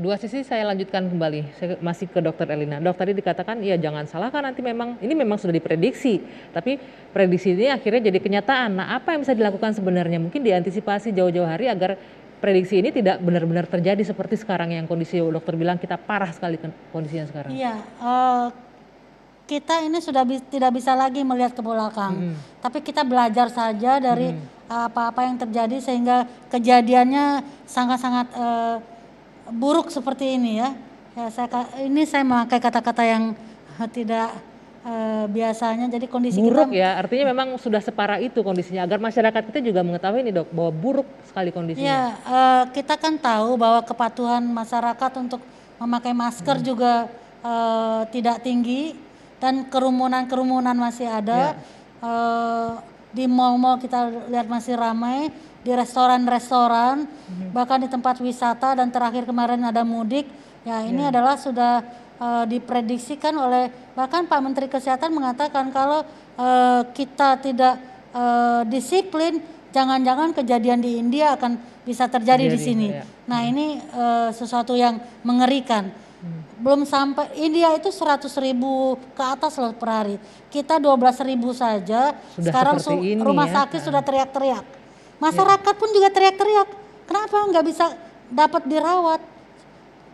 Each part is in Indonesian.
dua sisi saya lanjutkan kembali, saya masih ke Dokter Elina. Dok, tadi dikatakan ya jangan salahkan nanti ini memang sudah diprediksi, tapi prediksi ini akhirnya jadi kenyataan. Nah, apa yang bisa dilakukan sebenarnya? Mungkin diantisipasi jauh-jauh hari agar prediksi ini tidak benar-benar terjadi seperti sekarang yang kondisi dokter bilang kita parah sekali kondisinya sekarang. Iya, kita ini sudah tidak bisa lagi melihat ke belakang, tapi kita belajar saja dari apa-apa yang terjadi sehingga kejadiannya sangat-sangat buruk seperti ini ya. Ini saya memakai kata-kata yang tidak biasanya, jadi kondisi buruk kita ya, artinya memang sudah separah itu kondisinya, agar masyarakat kita juga mengetahui nih dok, bahwa buruk sekali kondisinya. Ya, kita kan tahu bahwa kepatuhan masyarakat untuk memakai masker juga tidak tinggi, dan kerumunan masih ada. Di mal-mal kita lihat masih ramai, di restoran-restoran, bahkan di tempat wisata, dan terakhir kemarin ada mudik. Ya, ini adalah sudah diprediksikan oleh, bahkan Pak Menteri Kesehatan mengatakan kalau kita tidak disiplin, jangan-jangan kejadian di India akan bisa terjadi di sini. Nah, ini sesuatu yang mengerikan. Belum sampai, India itu 100.000 ke atas loh per hari. Kita 12.000 saja. Sudah sekarang rumah sakit sudah teriak-teriak. Masyarakat pun juga teriak-teriak. Kenapa nggak bisa dapat dirawat?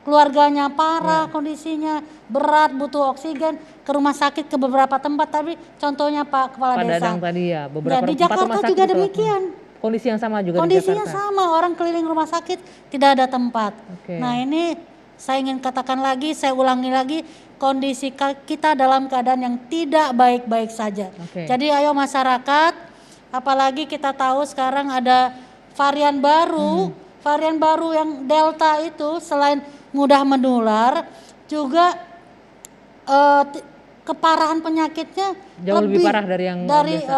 Keluarganya parah, kondisinya berat, butuh oksigen, ke rumah sakit, ke beberapa tempat. Tapi contohnya Pak Kepala Desa. Dadang tadi ya, beberapa di Jakarta juga demikian. Kondisi yang sama juga Kondisinya di Jakarta. sama, orang keliling rumah sakit tidak ada tempat. Nah, ini saya ingin katakan lagi, saya ulangi lagi, kondisi kita dalam keadaan yang tidak baik-baik saja. Jadi ayo masyarakat, apalagi kita tahu sekarang ada varian baru yang Delta itu, selain mudah menular, juga keparahan penyakitnya jauh lebih parah dari yang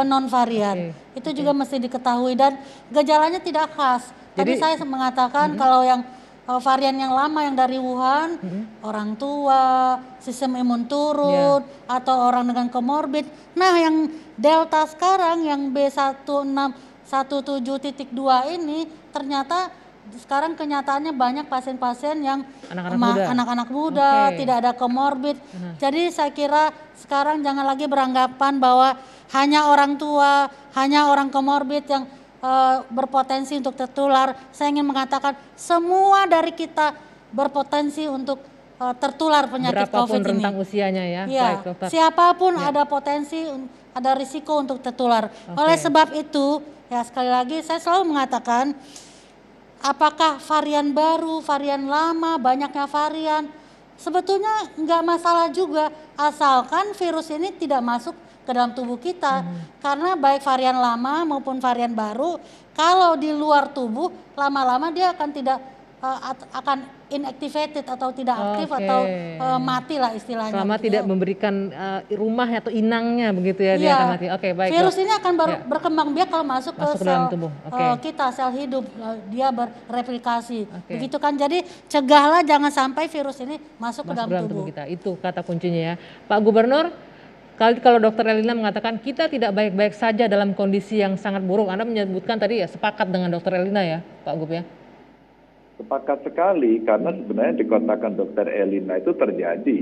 non varian. Itu juga mesti diketahui, dan gejalanya tidak khas. Tadi saya mengatakan kalau yang varian yang lama yang dari Wuhan, orang tua, sistem imun turun, atau orang dengan komorbid. Nah, yang Delta sekarang yang B1617.2 ini ternyata sekarang kenyataannya banyak pasien-pasien yang anak-anak muda, tidak ada komorbid. Jadi saya kira sekarang jangan lagi beranggapan bahwa hanya orang tua, hanya orang komorbid yang berpotensi untuk tertular. Saya ingin mengatakan semua dari kita berpotensi untuk tertular penyakit COVID ini. Berapapun rentang usianya ya. Baik, dokter. Siapapun ada potensi, ada risiko untuk tertular. Oleh sebab itu, ya sekali lagi saya selalu mengatakan, apakah varian baru, varian lama, banyaknya varian, sebetulnya nggak masalah juga, asalkan virus ini tidak masuk ke dalam tubuh kita. Karena baik varian lama maupun varian baru, kalau di luar tubuh, lama-lama dia akan tidak akan inactivated atau tidak aktif atau mati lah istilahnya. Selama tidak memberikan rumah atau inangnya begitu ya, dia akan mati. Baik. Virus ini akan berkembang biak kalau masuk ke sel dalam tubuh. Kita, sel hidup, dia bereplikasi. Begitu kan, jadi cegahlah jangan sampai virus ini masuk ke dalam tubuh kita. Itu kata kuncinya ya. Pak Gubernur, kalau Dokter Elina mengatakan kita tidak baik-baik saja dalam kondisi yang sangat buruk, Anda menyebutkan tadi ya sepakat dengan Dokter Elina ya, Pak Gub ya? Sepakat sekali, karena sebenarnya dikotakan Dokter Elina itu terjadi.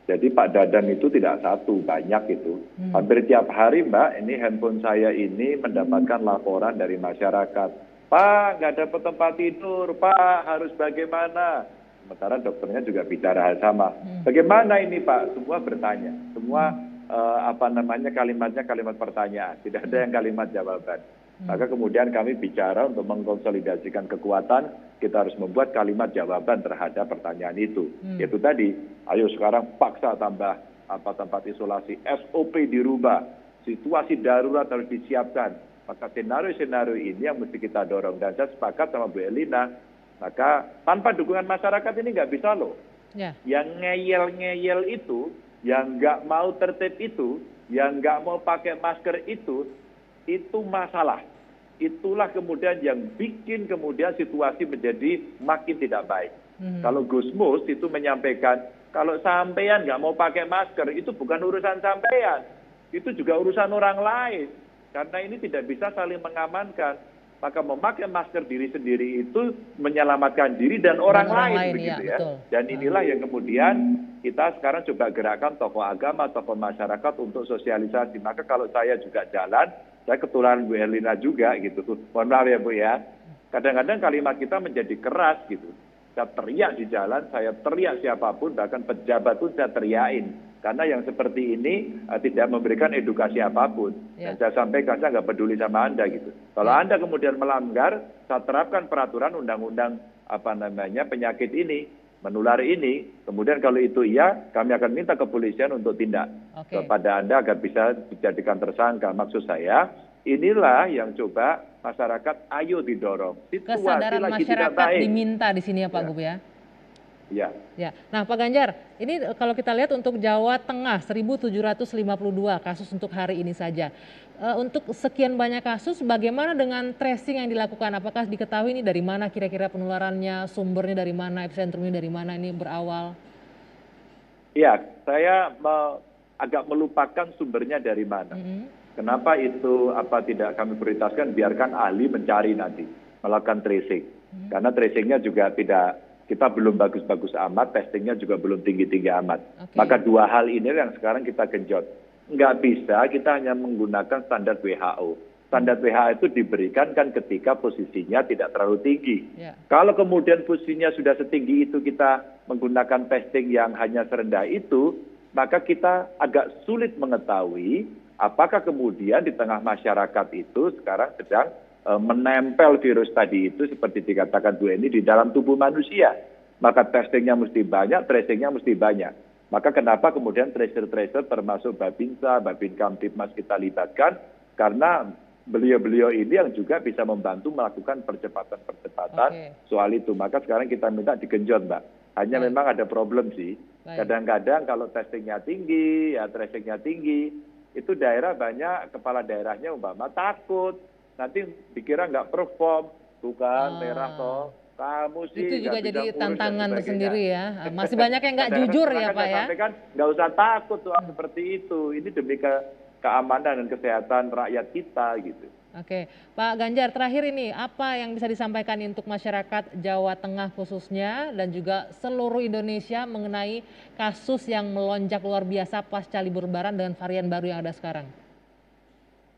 Jadi Pak Dadan itu tidak satu, banyak itu. Hampir tiap hari Mbak, ini handphone saya ini mendapatkan laporan dari masyarakat. Pak, nggak dapat tempat tidur, Pak, harus bagaimana? Sementara dokternya juga bicara hal sama. Bagaimana ini Pak? Semua bertanya, semua kalimatnya kalimat pertanyaan, tidak ada yang kalimat jawaban. Maka kemudian kami bicara untuk mengkonsolidasikan kekuatan, kita harus membuat kalimat jawaban terhadap pertanyaan itu. Yaitu tadi, ayo sekarang paksa tambah tempat isolasi, SOP dirubah, situasi darurat harus disiapkan. Maka senario-senario ini yang mesti kita dorong, dan saya sepakat sama Bu Elina. Maka tanpa dukungan masyarakat ini nggak bisa loh. Yang ngeyel-ngeyel itu, yang nggak mau tertib itu, yang nggak mau pakai masker itu masalah. Itulah kemudian yang bikin kemudian situasi menjadi makin tidak baik. Kalau Gus Mus itu menyampaikan, kalau sampean nggak mau pakai masker, itu bukan urusan sampean. Itu juga urusan orang lain. Karena ini tidak bisa saling mengamankan. maka memakai masker diri sendiri itu menyelamatkan diri dan orang lain begitu ya. Betul. Dan inilah yang kemudian kita sekarang coba gerakan tokoh agama, tokoh masyarakat untuk sosialisasi. Maka kalau saya juga jalan, saya ketularan Bu Erlina juga gitu. Mohon maaf ya Bu ya. Kadang-kadang kalimat kita menjadi keras gitu. Saya teriak di jalan, saya teriak siapapun, bahkan pejabat pun saya teriakin. Karena yang seperti ini tidak memberikan edukasi apapun. Dan saya sampaikan, saya nggak peduli sama Anda gitu. Kalau Anda kemudian melanggar, saya terapkan peraturan undang-undang penyakit ini, menular ini. Kemudian kalau itu iya, kami akan minta kepolisian untuk tindak kepada Anda agar bisa dijadikan tersangka. Maksud saya, inilah yang coba masyarakat ayo didorong. Situasi Kesadaran lagi tidak masyarakat baik. diminta di sini ya Pak Gub ya. Ya. Ya. Nah Pak Ganjar, ini kalau kita lihat untuk Jawa Tengah 1.752 kasus untuk hari ini saja. Untuk sekian banyak kasus, bagaimana dengan tracing yang dilakukan? Apakah diketahui ini dari mana kira-kira penularannya, sumbernya dari mana, epicentrumnya dari mana ini berawal? Ya, saya agak melupakan sumbernya dari mana. Kenapa itu tidak kami prioritaskan, biarkan ahli mencari nanti, melakukan tracing. Karena tracingnya juga kita belum bagus-bagus amat, testingnya juga belum tinggi-tinggi amat. Maka dua hal ini yang sekarang kita genjot. Nggak bisa kita hanya menggunakan standar WHO. Standar WHO itu diberikan kan ketika posisinya tidak terlalu tinggi. Kalau kemudian posisinya sudah setinggi itu kita menggunakan testing yang hanya serendah itu, maka kita agak sulit mengetahui apakah kemudian di tengah masyarakat itu sekarang sedang menempel virus tadi itu seperti dikatakan Bu Eni di dalam tubuh manusia. Maka testingnya mesti banyak, tracingnya mesti banyak. Maka kenapa kemudian tracer-tracer termasuk Babinsa, Babin Kamtibmas kita libatkan, karena beliau-beliau ini yang juga bisa membantu melakukan percepatan-percepatan soal itu. Maka sekarang kita minta digenjot Mbak. Hanya memang ada problem sih. Kadang-kadang kalau testingnya tinggi, ya tracingnya tinggi, itu daerah banyak kepala daerahnya umpama takut. Nanti dikira nggak perform, bukan merah toh, kamu sih itu juga jadi tantangan tersendiri ya. Masih banyak yang nggak jujur ya Pak ya. Nggak usah takut soal seperti itu. Ini demi keamanan dan kesehatan rakyat kita gitu. Oke, Pak Ganjar terakhir ini apa yang bisa disampaikan untuk masyarakat Jawa Tengah khususnya dan juga seluruh Indonesia mengenai kasus yang melonjak luar biasa pasca libur Lebaran dengan varian baru yang ada sekarang?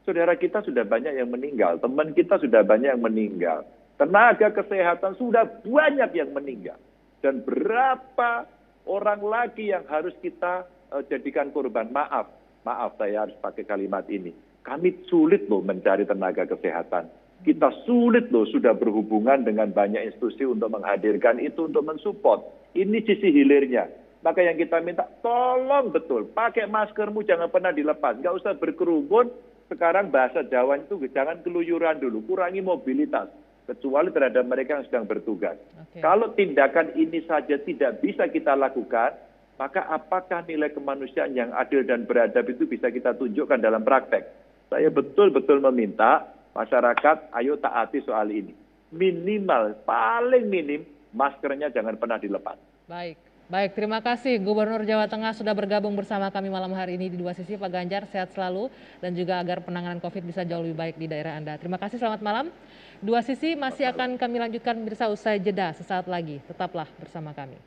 Saudara kita sudah banyak yang meninggal, teman kita sudah banyak yang meninggal, tenaga kesehatan sudah banyak yang meninggal. Dan berapa orang lagi yang harus kita jadikan korban? Maaf saya harus pakai kalimat ini. Kami sulit loh mencari tenaga kesehatan. Kita sulit loh sudah berhubungan dengan banyak institusi untuk menghadirkan itu, untuk mensupport. Ini sisi hilirnya. Maka yang kita minta, tolong betul, pakai maskermu jangan pernah dilepas. Nggak usah berkerumun. Sekarang bahasa Jawa itu jangan keluyuran dulu, kurangi mobilitas. Kecuali terhadap mereka yang sedang bertugas. Kalau tindakan ini saja tidak bisa kita lakukan, maka apakah nilai kemanusiaan yang adil dan beradab itu bisa kita tunjukkan dalam praktek? Saya betul-betul meminta masyarakat, ayo taati soal ini. Minimal, paling minim, maskernya jangan pernah dilepas. Baik, terima kasih Gubernur Jawa Tengah sudah bergabung bersama kami malam hari ini di Dua Sisi. Pak Ganjar sehat selalu dan juga agar penanganan COVID bisa jauh lebih baik di daerah Anda. Terima kasih, selamat malam. Dua Sisi masih akan kami lanjutkan bersama usai jeda sesaat lagi. Tetaplah bersama kami.